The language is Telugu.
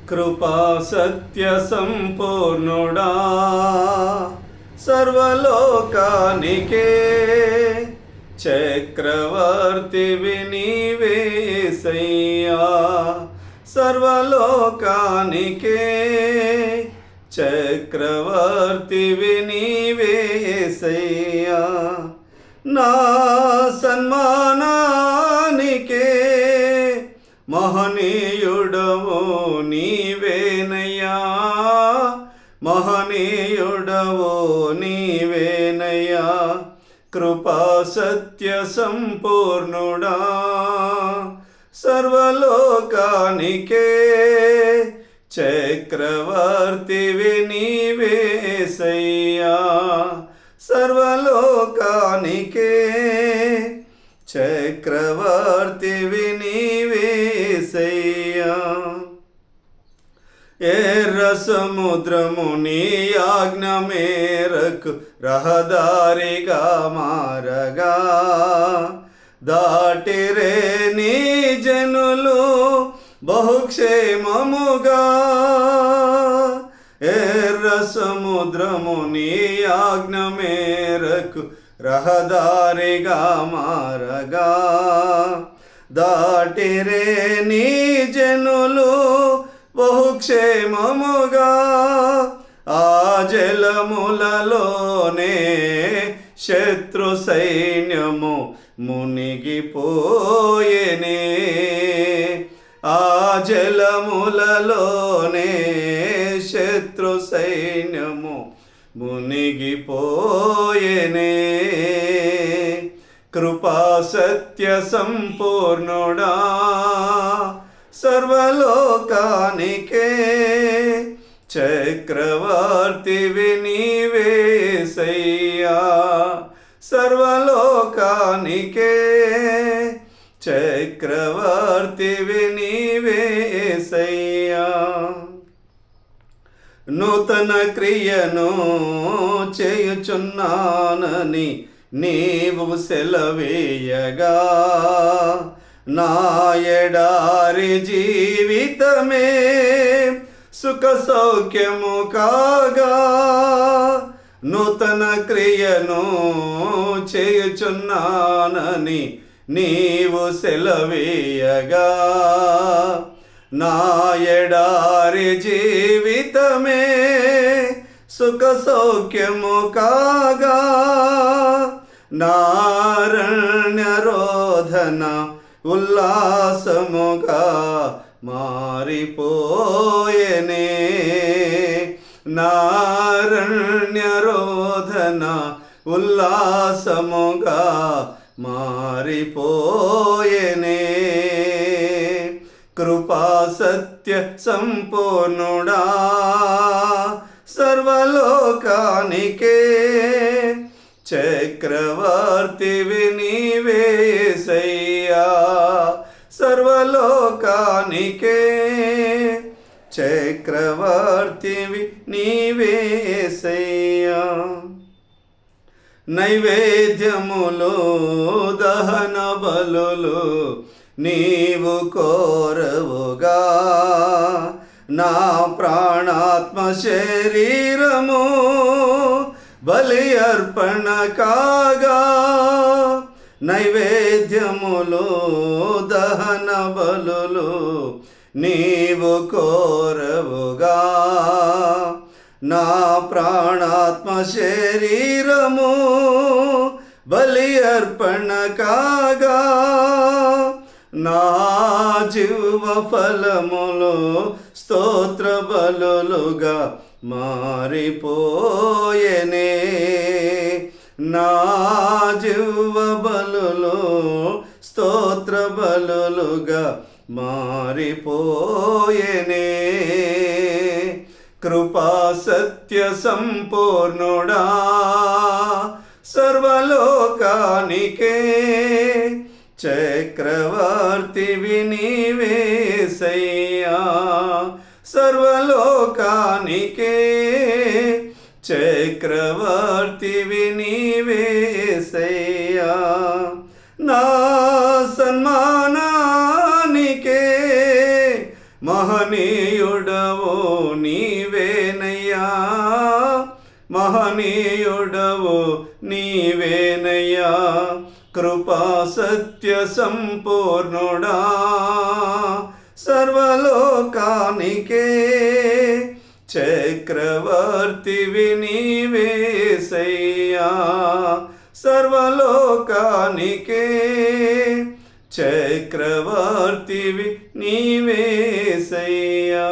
కృపా సత్య సంపూర్ణుడా సర్వలోకానికే చక్రవర్తివి నీవే యేసయ్యా. సర్వలోకానికే చక్రవర్తివి నీవే యేసయ్యా. నా సన్మానానికే మహనీయుడవు నీవేనయ్యా. మహనీయుడవు నీవేనయ్యా. కృపా సత్య సంపూర్ణుడా సర్వలోకానికే చక్రవర్తివి నీవే యేసయ్యా. సర్వలోకానికే చక్రవర్తివి నీవే యేసయ్యా. ఎర్ర సముద్రము నీ ఆజ్ఞ మేరకు రహదారిగా మారగా దాటిరే నీ జనులు బహుక్షేమముగా. ఎర్ర సముద్రము నీ ఆజ్ఞ మేరకు రహదారిగా మారగా దాటిరే నీ జనులు బహుక్షేమముగా. ఆ జలములలోనే శత్రు సైన్యము మునిగిపోయేనే. ఆ జలములలోనే శత్రు సైన్యము మునిగిపోయేనే. కృపా సత్య సంపూర్ణుడా సర్వలోకానికే చక్రవర్తివి నీవే యేసయ్యా. సర్వలోకానికే చక్రవర్తివి నీవే యేసయ్యా. నూతన క్రియను చేయుచున్నానని నీవు సెలవేయగా నా ఎడారి జీవితమే సుఖ సౌఖ్యము కాగా. నూతన క్రియను చేయుచున్నానని నీవు సెలవేయగా నా ఎడారి జీవితమే సుఖ సౌఖ్యము కాగా. నారణ్య రోధన ఉల్లాసముగా మారిపోయేనే. నారణ్య రోధన ఉల్లాసముగా మారిపోయేనే. కృపా సత్య సంపూర్ణుడా సర్వలోకానికే చక్రవర్తివి నీవే యేసయ్యా. సర్వలోకానికే చక్రవర్తివి నీవే యేసయ్యా. నైవేద్యములు దహన బలులు నీవు కోరవుగా. నా ప్రాణాత్మ శరీరము బలి అర్పణ కాగా. నైవేద్యములు దహన బలులు నీవు కోరవుగా. నా ప్రాణాత్మ శరీరము బలి అర్పణ కాగా. నా జీవ ఫలములు స్తోత్ర బలులుగా మారిపోయేనే. నా జీవ బలులు స్తోత్ర బలులుగా మారిపోయేనే. కృపా సత్య సంపూర్ణుడా సర్వలోకానికే చక్రవర్తివి నీవే యేసయ్యా. సర్వలోకానికే చక్రవర్తివి నీవే యేసయ్యా. నా సన్మానానికే మహనీయుడవు నీవేనయ్యా, మహనీయుడవు నీవేనయ్యా, కృపా సత్య సంపూర్ణుడా, సర్వలోకానికే చక్రవర్తివి నీవేసయ్యా, సర్వలోకానికే చక్రవర్తివి నీవేసయ్యా.